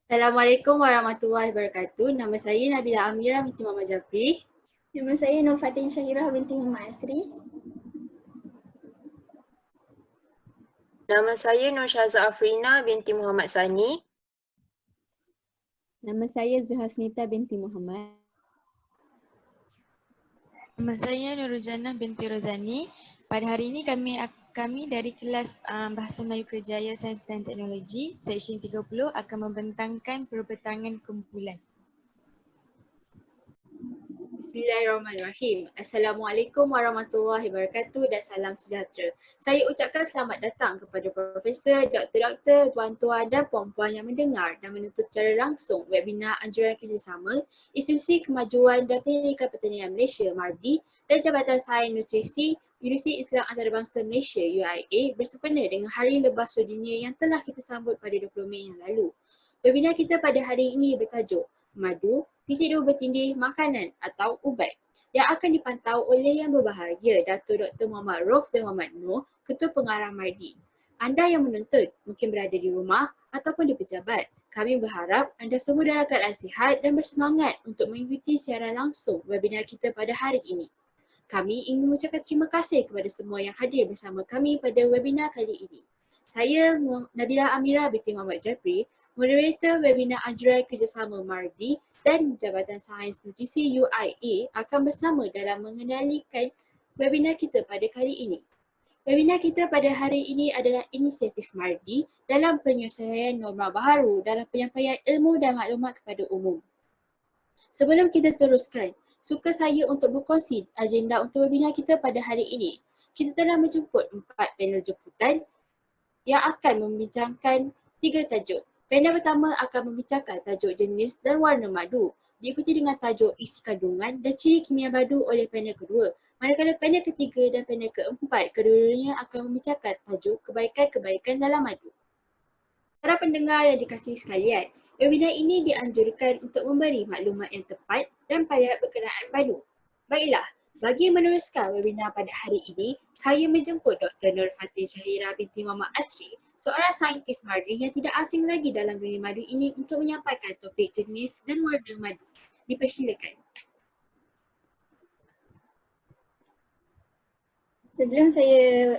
Assalamualaikum warahmatullahi wabarakatuh. Nama saya Nabila Amira binti Muhammad Jafri. Nama saya Nur Fatin Syahirah binti Muhammad Asri. Nama saya Nur Syaza Afrina binti Muhammad Sani. Nama saya Zuhasnita binti Muhammad. Nama saya Nurul Jannah binti Rozani. Pada hari ini kami dari kelas Bahasa Melayu Kerjaya Sains dan Teknologi Seksyen 30 akan membentangkan perbetangan kumpulan. Bismillahirrahmanirrahim. Assalamualaikum warahmatullahi wabarakatuh dan salam sejahtera. Saya ucapkan selamat datang kepada Profesor, Doktor, Tuan-Tuan dan Puan-Puan yang mendengar dan menuntut secara langsung webinar anjuran kerjasama Institusi Kemajuan dan Pendidikan Pertanian Malaysia MARDI dan Jabatan Sains Nutrisi Universiti Islam Antarabangsa Malaysia UIA bersempena dengan Hari Lebah Sedunia yang telah kita sambut pada 20 Mei yang lalu. Webinar kita pada hari ini bertajuk Madu, titik dua bertindih makanan atau ubat yang akan dipantau oleh Yang Berbahagia Dato' Dr. Muhammad Rauf bin Muhammad Noor, Ketua Pengarah MARDI. Anda yang menonton mungkin berada di rumah ataupun di pejabat. Kami berharap anda semua dalam keadaan sihat dan bersemangat untuk mengikuti secara langsung webinar kita pada hari ini. Kami ingin mengucapkan terima kasih kepada semua yang hadir bersama kami pada webinar kali ini. Saya Nabila Amira binti Muhammad Jafri, moderator webinar anjuran kerjasama MARDI dan Jabatan Sains Nutrisi UIA akan bersama dalam mengendalikan webinar kita pada kali ini. Webinar kita pada hari ini adalah inisiatif MARDI dalam penyelesaian norma baharu dalam penyampaian ilmu dan maklumat kepada umum. Sebelum kita teruskan, suka saya untuk berkongsi agenda untuk webinar kita pada hari ini. Kita telah menjemput 4 panel jemputan yang akan membincangkan 3 tajuk. Panel pertama akan membincangkan tajuk jenis dan warna madu, diikuti dengan tajuk isi kandungan dan ciri kimia madu oleh panel kedua. Manakala panel ketiga dan panel keempat kedua-duanya akan membincangkan tajuk kebaikan-kebaikan dalam madu. Para pendengar yang dikasihi sekalian, webinar ini dianjurkan untuk memberi maklumat yang tepat dan padat berkenaan madu. Baiklah, bagi meneruskan webinar pada hari ini, saya menjemput Dr. Nur Fatin Syahirah binti Muhammad Asri, seorang saintis MARDI yang tidak asing lagi dalam dunia madu ini untuk menyampaikan topik jenis dan warna madu. Dipersilakan. Sebelum saya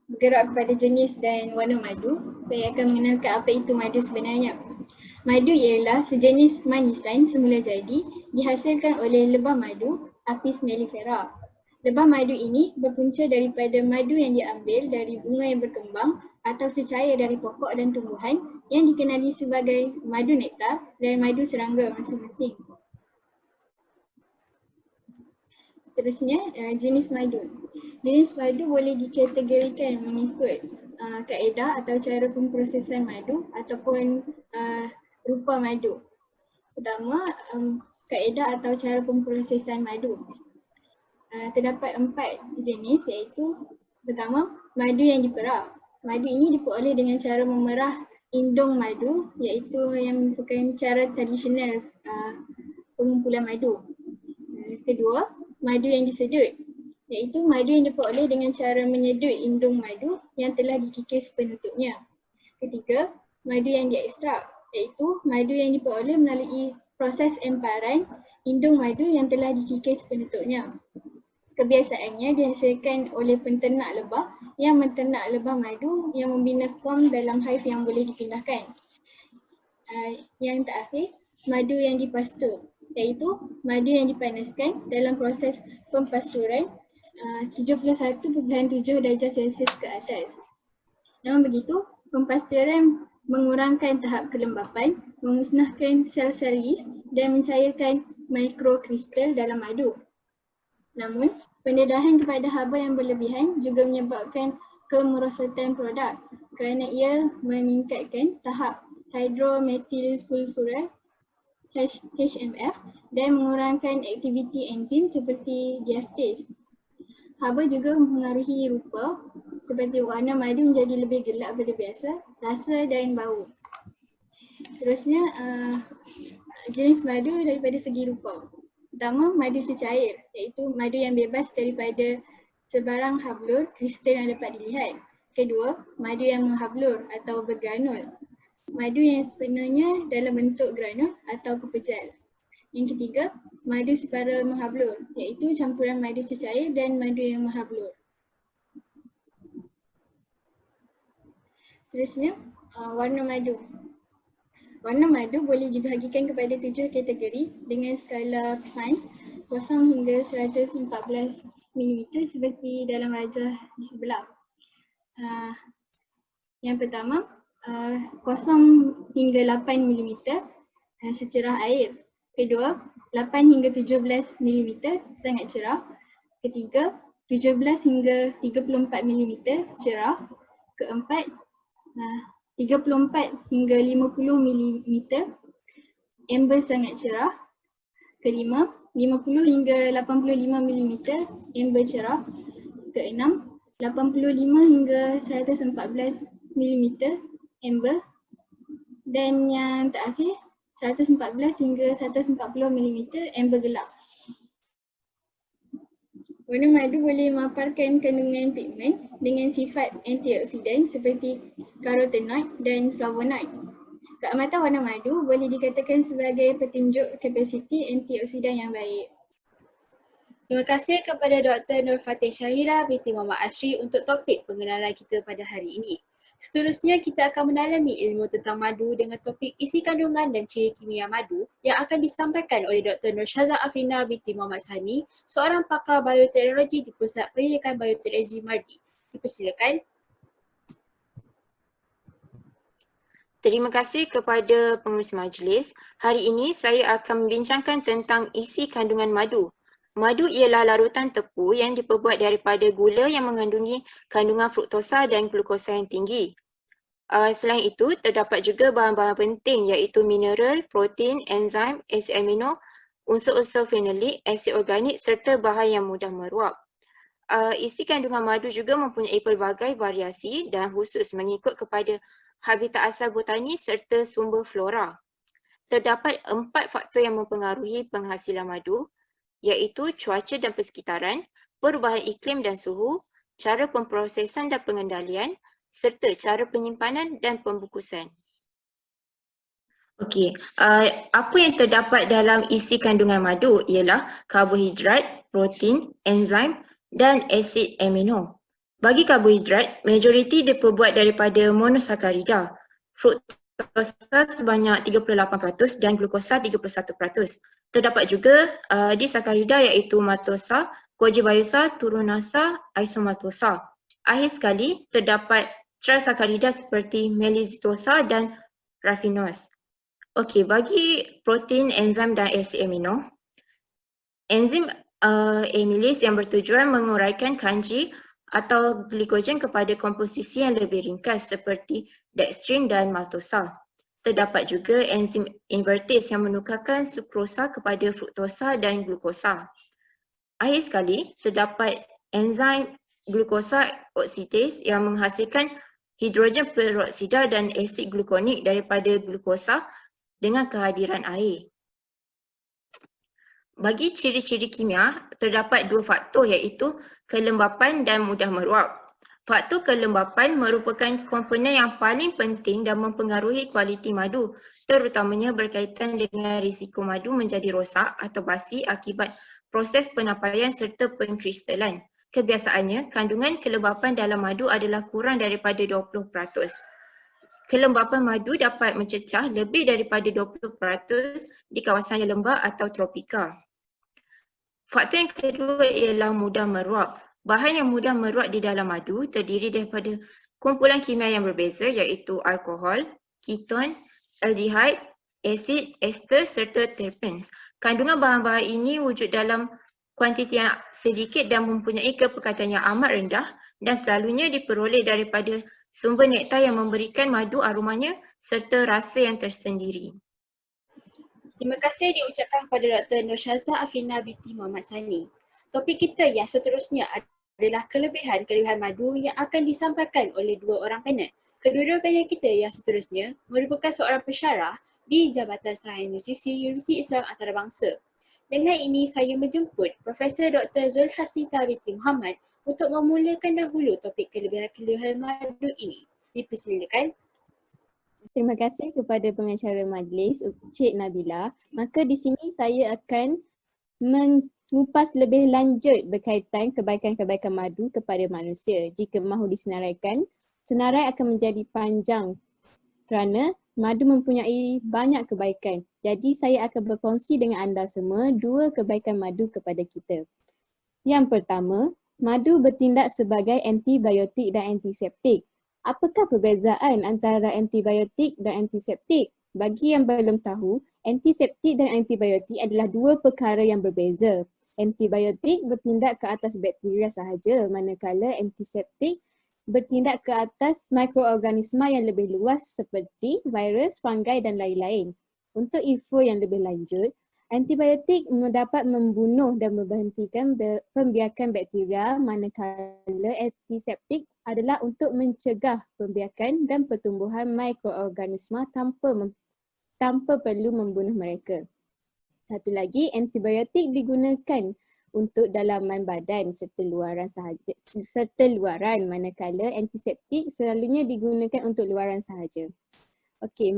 bergerak kepada jenis dan warna madu, saya akan mengenalkan apa itu madu sebenarnya. Madu ialah sejenis manisan semula jadi dihasilkan oleh lebah madu Apis mellifera. Lebah madu ini berpunca daripada madu yang diambil dari bunga yang berkembang atau cecair dari pokok dan tumbuhan yang dikenali sebagai madu nektar dan madu serangga masing-masing. Seterusnya, jenis madu. Jenis madu boleh dikategorikan mengikut kaedah atau cara pemprosesan madu ataupun rupa madu. Pertama, kaedah atau cara pemprosesan madu. Terdapat 4 jenis iaitu pertama, madu yang diperah. Madu ini diperoleh dengan cara memerah indung madu iaitu yang merupakan cara tradisional pengumpulan madu. Kedua, madu yang disedut iaitu madu yang diperoleh dengan cara menyedut indung madu yang telah dikikis penutupnya. Ketiga, madu yang diekstrak iaitu madu yang diperoleh melalui proses emparan indung madu yang telah dikikis penutupnya. Kebiasaannya dihasilkan oleh penternak lebah yang menternak lebah madu yang membina kom dalam hive yang boleh dipindahkan. Yang terakhir, madu yang dipastur iaitu madu yang dipanaskan dalam proses pempasturan 71.7 darjah Celsius ke atas. Namun begitu, pempasturan mengurangkan tahap kelembapan, memusnahkan sel-sel yeast dan mencairkan mikrokristal dalam madu. Namun, pendedahan kepada haba yang berlebihan juga menyebabkan kemerosotan produk kerana ia meningkatkan tahap hydromethyl-fulfural HMF dan mengurangkan aktiviti enzim seperti diastase. Haba juga mempengaruhi rupa seperti warna madu menjadi lebih gelap daripada biasa, rasa dan bau. Seterusnya, jenis madu daripada segi rupa. Pertama, madu cecair iaitu madu yang bebas daripada sebarang hablur kristal yang dapat dilihat. Kedua, madu yang menghablur atau bergranul. madu yang sepenuhnya dalam bentuk granul atau pepejal. Yang ketiga, madu separa menghablur, iaitu campuran madu cecair dan madu yang menghablur. Seterusnya, warna madu. Warna madu boleh dibahagikan kepada 7 kategori dengan skala Klein 0 hingga 114 mm seperti dalam rajah di sebelah. Yang pertama, 0 hingga 8 mm secerah air. Kedua, 8 hingga 17 mm sangat cerah. Ketiga, 17 hingga 34 mm cerah. Keempat, 34 hingga 50 mm amber sangat cerah. Kelima, 50 hingga 85 mm amber cerah. Keenam, 85 hingga 114 mm amber. Dan yang terakhir, 114 hingga 140 mm amber gelap. Warna madu boleh memaparkan kandungan pigmen dengan sifat antioksidan seperti karotenoid dan flavonoid. Keamatan warna madu boleh dikatakan sebagai petunjuk kapasiti antioksidan yang baik. Terima kasih kepada Dr. Nur Fatih Syahira binti Muhammad Asri untuk topik pengenalan kita pada hari ini. Seterusnya, kita akan mendalami ilmu tentang madu dengan topik isi kandungan dan ciri kimia madu yang akan disampaikan oleh Dr. Nur Syazah Afrina binti Muhammad Sani, seorang pakar bioteknologi di Pusat Pendidikan Bioteknologi Mardi. Dipersilakan. Terima kasih kepada pengurusi majlis. Hari ini saya akan membincangkan tentang isi kandungan madu. Madu ialah larutan tepu yang diperbuat daripada gula yang mengandungi kandungan fruktosa dan glukosa yang tinggi. Selain itu, terdapat juga bahan-bahan penting iaitu mineral, protein, enzim, asid amino, unsur-unsur fenolik, asid organik serta bahan yang mudah meruap. Isi kandungan madu juga mempunyai pelbagai variasi dan khusus mengikut kepada habitat asal botani serta sumber flora. Terdapat 4 faktor yang mempengaruhi penghasilan madu, iaitu cuaca dan persekitaran, perubahan iklim dan suhu, cara pemprosesan dan pengendalian, serta cara penyimpanan dan pembungkusan. Okey, apa yang terdapat dalam isi kandungan madu ialah karbohidrat, protein, enzim dan asid amino. Bagi karbohidrat, majoriti diperbuat daripada monosakarida, fruktosa sebanyak 38% dan glukosa 31%. Terdapat juga disakarida iaitu maltosa, goji biosa, turunasa, isomaltosa. Akhir sekali, terdapat trisakarida seperti melizitosa dan raffinose. Okey, bagi protein, enzim dan asid amino, enzim amylase yang bertujuan menguraikan kanji atau glikogen kepada komposisi yang lebih ringkas seperti dextrin dan maltosa. Terdapat juga enzim invertase yang menukarkan sukrosa kepada fruktosa dan glukosa. Akhir sekali, terdapat enzim glukosa oksidase yang menghasilkan hidrogen peroksida dan asid glukonik daripada glukosa dengan kehadiran air. Bagi ciri-ciri kimia, terdapat 2 faktor iaitu kelembapan dan mudah meruap. Faktor kelembapan merupakan komponen yang paling penting dan mempengaruhi kualiti madu, terutamanya berkaitan dengan risiko madu menjadi rosak atau basi akibat proses penampaian serta pengkristalan. Kebiasaannya, kandungan kelembapan dalam madu adalah kurang daripada 20%. Kelembapan madu dapat mencecah lebih daripada 20% di kawasan yang lembap atau tropika. Faktor yang kedua ialah mudah meruap. Bahan yang mudah meruap di dalam madu terdiri daripada kumpulan kimia yang berbeza iaitu alkohol, keton, aldehyde, asid, ester serta terpenes. Kandungan bahan-bahan ini wujud dalam kuantiti yang sedikit dan mempunyai kepekatan yang amat rendah dan selalunya diperoleh daripada sumber nektar yang memberikan madu aromanya serta rasa yang tersendiri. Terima kasih diucapkan kepada Dr. Nur Syazah Afrina binti Muhammad Sani. Topik kita yang seterusnya adalah kelebihan-kelebihan madu yang akan disampaikan oleh 2 orang panel. Kedua-dua panel kita yang seterusnya merupakan seorang pensyarah di Jabatan Sains Nutrisi Universiti Islam Antarabangsa. Dengan ini saya menjemput Profesor Dr. Zulhasnita binti Muhammad untuk memulakan dahulu topik kelebihan-kelebihan madu ini. Dipersilakan. Terima kasih kepada pengacara majlis, Cik Nabila. Maka di sini saya akan mengupas lebih lanjut berkaitan kebaikan-kebaikan madu kepada manusia. Jika mahu disenaraikan, senarai akan menjadi panjang kerana madu mempunyai banyak kebaikan. Jadi saya akan berkongsi dengan anda semua 2 kebaikan madu kepada kita. Yang pertama, madu bertindak sebagai antibiotik dan antiseptik. Apakah perbezaan antara antibiotik dan antiseptik? Bagi yang belum tahu, antiseptik dan antibiotik adalah 2 perkara yang berbeza. Antibiotik bertindak ke atas bakteria sahaja, manakala antiseptik bertindak ke atas mikroorganisma yang lebih luas seperti virus, fungi dan lain-lain. Untuk info yang lebih lanjut, antibiotik dapat membunuh dan memberhentikan pembiakan bakteria, manakala antiseptik adalah untuk mencegah pembiakan dan pertumbuhan mikroorganisma tanpa perlu membunuh mereka. Satu lagi, antibiotik digunakan untuk dalaman badan serta luaran, manakala antiseptik selalunya digunakan untuk luaran sahaja. Okey,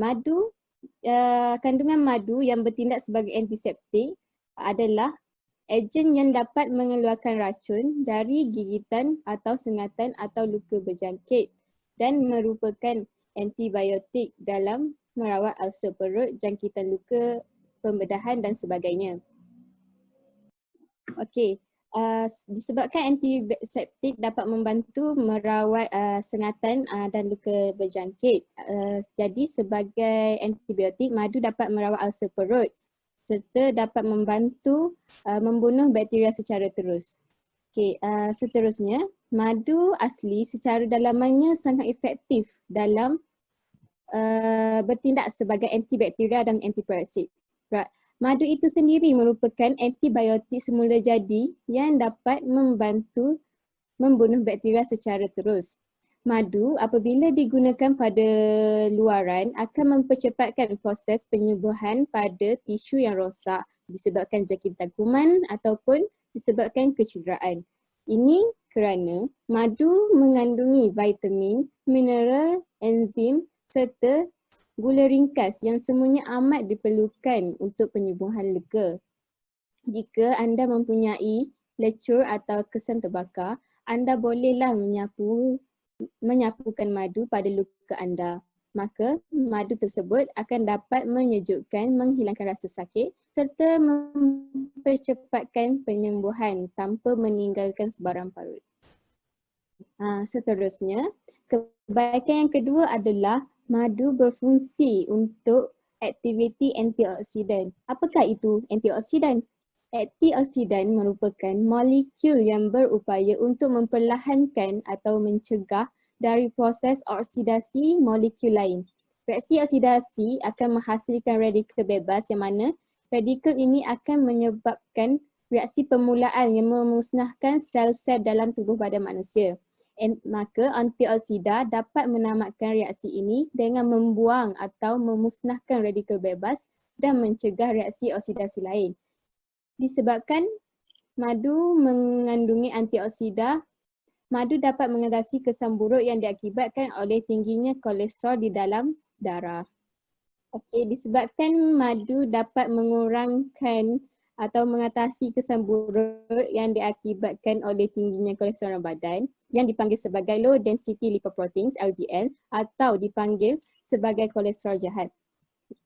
kandungan madu yang bertindak sebagai antiseptik adalah ejen yang dapat mengeluarkan racun dari gigitan atau sengatan atau luka berjangkit dan merupakan antibiotik dalam merawat ulcer perut, jangkitan luka, pembedahan dan sebagainya. Okey, disebabkan antiseptik dapat membantu merawat sengatan dan luka berjangkit. Jadi sebagai antibiotik, madu dapat merawat ulcer perut serta dapat membantu membunuh bakteria secara terus. Okey, seterusnya, madu asli secara dalamannya sangat efektif dalam bertindak sebagai antibakteria dan antiparasit. Madu itu sendiri merupakan antibiotik semula jadi yang dapat membantu membunuh bakteria secara terus. Madu apabila digunakan pada luaran akan mempercepatkan proses penyembuhan pada tisu yang rosak disebabkan jangkitan kuman ataupun disebabkan kecederaan. Ini kerana madu mengandungi vitamin, mineral, enzim serta gula ringkas yang semuanya amat diperlukan untuk penyembuhan luka. Jika anda mempunyai lecur atau kesan terbakar, anda bolehlah menyapukan madu pada luka anda. Maka madu tersebut akan dapat menyejukkan, menghilangkan rasa sakit serta mempercepatkan penyembuhan tanpa meninggalkan sebarang parut. Seterusnya, kebaikan yang kedua adalah madu berfungsi untuk aktiviti antioksidan. Apakah itu antioksidan? Antioksidan merupakan molekul yang berupaya untuk memperlahankan atau mencegah dari proses oksidasi molekul lain. Reaksi oksidasi akan menghasilkan radikal bebas yang mana radikal ini akan menyebabkan reaksi permulaan yang memusnahkan sel-sel dalam tubuh badan manusia. Maka antioksida dapat menamatkan reaksi ini dengan membuang atau memusnahkan radikal bebas dan mencegah reaksi oksidasi lain. Disebabkan madu mengandungi antioksida, madu dapat mengatasi kesan buruk yang diakibatkan oleh tingginya kolesterol di dalam darah. Okey, disebabkan madu dapat mengurangkan atau mengatasi kesan buruk yang diakibatkan oleh tingginya kolesterol badan yang dipanggil sebagai low density lipoproteins LDL atau dipanggil sebagai kolesterol jahat.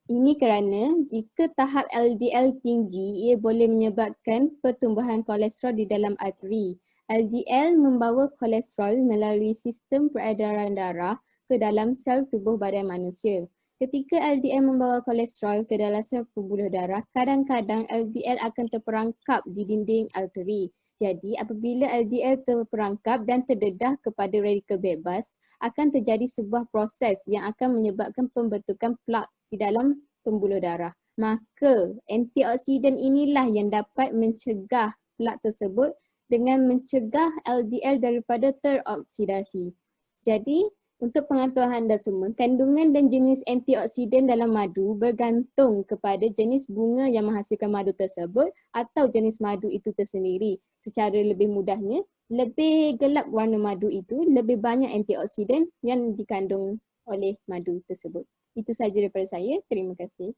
Ini kerana jika tahap LDL tinggi, ia boleh menyebabkan pertumbuhan kolesterol di dalam arteri. LDL membawa kolesterol melalui sistem peredaran darah ke dalam sel tubuh badan manusia. Ketika LDL membawa kolesterol ke dalam sel pembuluh darah, kadang-kadang LDL akan terperangkap di dinding arteri. Jadi apabila LDL terperangkap dan terdedah kepada radikal bebas, akan terjadi sebuah proses yang akan menyebabkan pembentukan plak di dalam pembuluh darah. Maka antioksidan inilah yang dapat mencegah plak tersebut dengan mencegah LDL daripada teroksidasi. Jadi untuk pengetahuan anda semua, kandungan dan jenis antioksidan dalam madu bergantung kepada jenis bunga yang menghasilkan madu tersebut atau jenis madu itu tersendiri. Secara lebih mudahnya, lebih gelap warna madu itu, lebih banyak antioksidan yang dikandung oleh madu tersebut. Itu sahaja daripada saya. Terima kasih.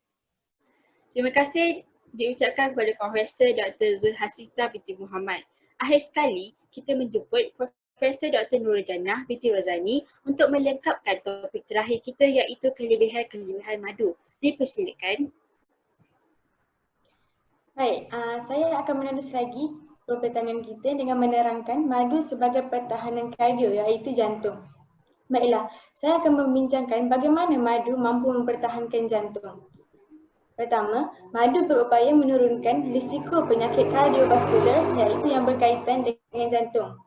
Terima kasih diucapkan kepada Profesor Dr. Zulhasita binti Muhammad. Akhir sekali, kita menjemput Profesor Dr. Nurul Jannah binti Rozani untuk melengkapkan topik terakhir kita iaitu kelebihan-kelebihan madu. Dipersilakan. Baik, saya akan menerus lagi pertanyaan kita dengan menerangkan madu sebagai pertahanan kardio iaitu jantung. Baiklah, saya akan membincangkan bagaimana madu mampu mempertahankan jantung. Pertama, madu berupaya menurunkan risiko penyakit kardiovaskular iaitu yang berkaitan dengan jantung.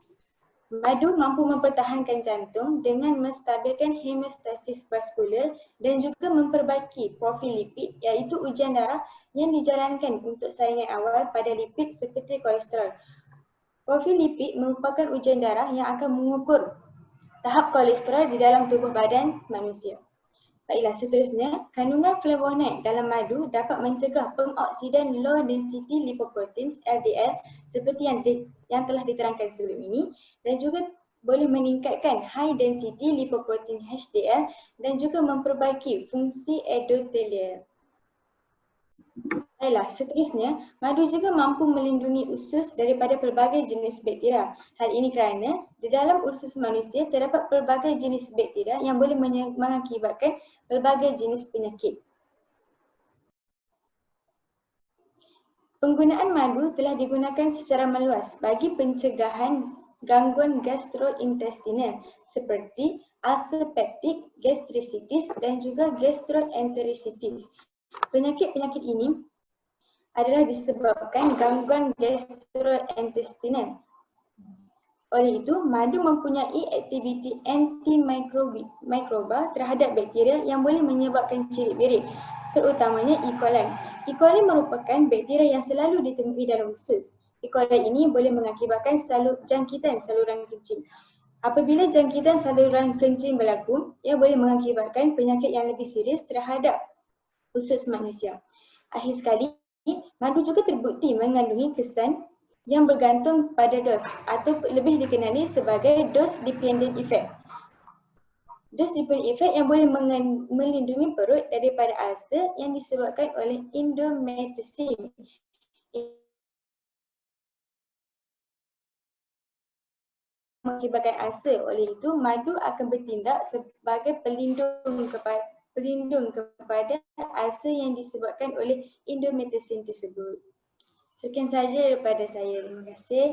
Madu mampu mempertahankan jantung dengan menstabilkan hemostasis vaskular dan juga memperbaiki profil lipid iaitu ujian darah yang dijalankan untuk saringan awal pada lipid seperti kolesterol. Profil lipid merupakan ujian darah yang akan mengukur tahap kolesterol di dalam tubuh badan manusia. Baiklah, seterusnya, kandungan flavonoid dalam madu dapat mencegah pengoksidan low density lipoproteins LDL seperti yang telah diterangkan sebelum ini dan juga boleh meningkatkan high density lipoprotein HDL dan juga memperbaiki fungsi endotelial. Baiklah, seterusnya, madu juga mampu melindungi usus daripada pelbagai jenis bakteria. Hal ini kerana di dalam usus manusia terdapat pelbagai jenis bakteria yang boleh mengakibatkan pelbagai jenis penyakit. Penggunaan madu telah digunakan secara meluas bagi pencegahan gangguan gastrointestinal seperti ulcer peptik, gastricitis dan juga gastroenteritis. Penyakit-penyakit ini adalah disebabkan gangguan gastrointestinal. Oleh itu, madu mempunyai aktiviti antimikroba terhadap bakteria yang boleh menyebabkan cirit birik, terutamanya E. coli. E. coli merupakan bakteria yang selalu ditemui dalam usus. E. coli ini boleh mengakibatkan jangkitan saluran kencing. Apabila jangkitan saluran kencing berlaku, ia boleh mengakibatkan penyakit yang lebih serius terhadap usus manusia. Akhir sekali, madu juga terbukti mengandungi kesan yang bergantung pada dos atau lebih dikenali sebagai dose dependent effect. Dose dependent effect yang boleh melindungi perut daripada ulcer yang disebabkan oleh indomethacin. Mengakibatkan ulcer, oleh itu madu akan bertindak sebagai pelindung kepada ulcer yang disebabkan oleh indomethacin tersebut. Sekian sahaja daripada saya. Terima kasih.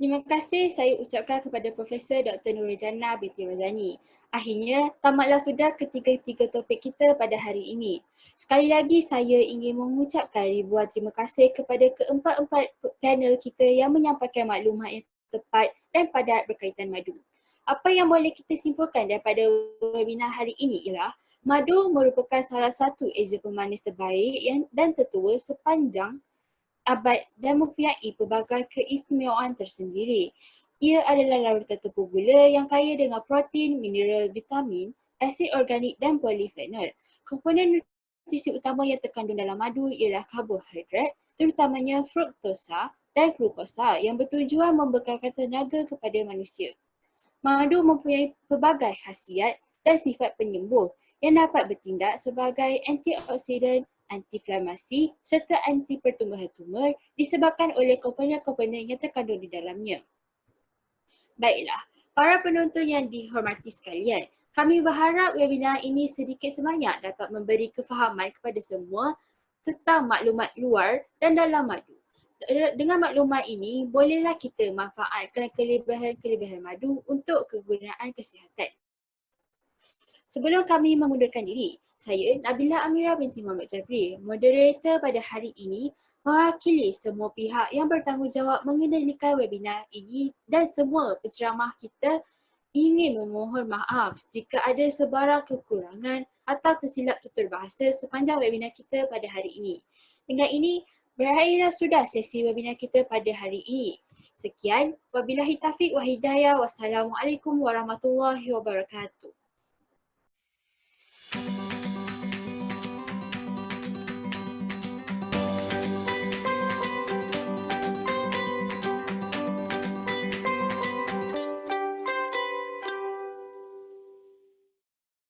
Terima kasih saya ucapkan kepada Profesor Dr. Nurul Jannah binti Rozani. Akhirnya, tamatlah sudah ketiga-tiga topik kita pada hari ini. Sekali lagi saya ingin mengucapkan ribuan terima kasih kepada keempat-empat panel kita yang menyampaikan maklumat yang tepat dan padat berkaitan madu. Apa yang boleh kita simpulkan daripada webinar hari ini ialah madu merupakan salah satu eja pemanis terbaik dan tertua sepanjang abad dan mempunyai pelbagai keistimewaan tersendiri. Ia adalah larutan tepung gula yang kaya dengan protein, mineral, vitamin, asid organik dan polifenol. Komponen nutrisi utama yang terkandung dalam madu ialah karbohidrat, terutamanya fruktosa dan glukosa yang bertujuan membekalkan tenaga kepada manusia. Madu mempunyai pelbagai khasiat dan sifat penyembuh yang dapat bertindak sebagai antioksidan, antiinflamasi serta anti pertumbuhan tumor disebabkan oleh komponen-komponen yang terkandung di dalamnya. Baiklah, para penonton yang dihormati sekalian, kami berharap webinar ini sedikit sebanyak dapat memberi kefahaman kepada semua tentang maklumat luar dan dalam madu. Dengan maklumat ini, bolehlah kita manfaatkan kelebihan-kelebihan madu untuk kegunaan kesihatan. Sebelum kami mengundurkan diri, saya Nabila Amira binti Muhammad Jabri, moderator pada hari ini, mewakili semua pihak yang bertanggungjawab mengendalikan webinar ini dan semua penceramah kita ingin memohon maaf jika ada sebarang kekurangan atau tersilap tutur bahasa sepanjang webinar kita pada hari ini. Dengan ini, berakhirlah sudah sesi webinar kita pada hari ini. Sekian, wabillahi taufiq wa hidayah. Wassalamualaikum warahmatullahi wabarakatuh.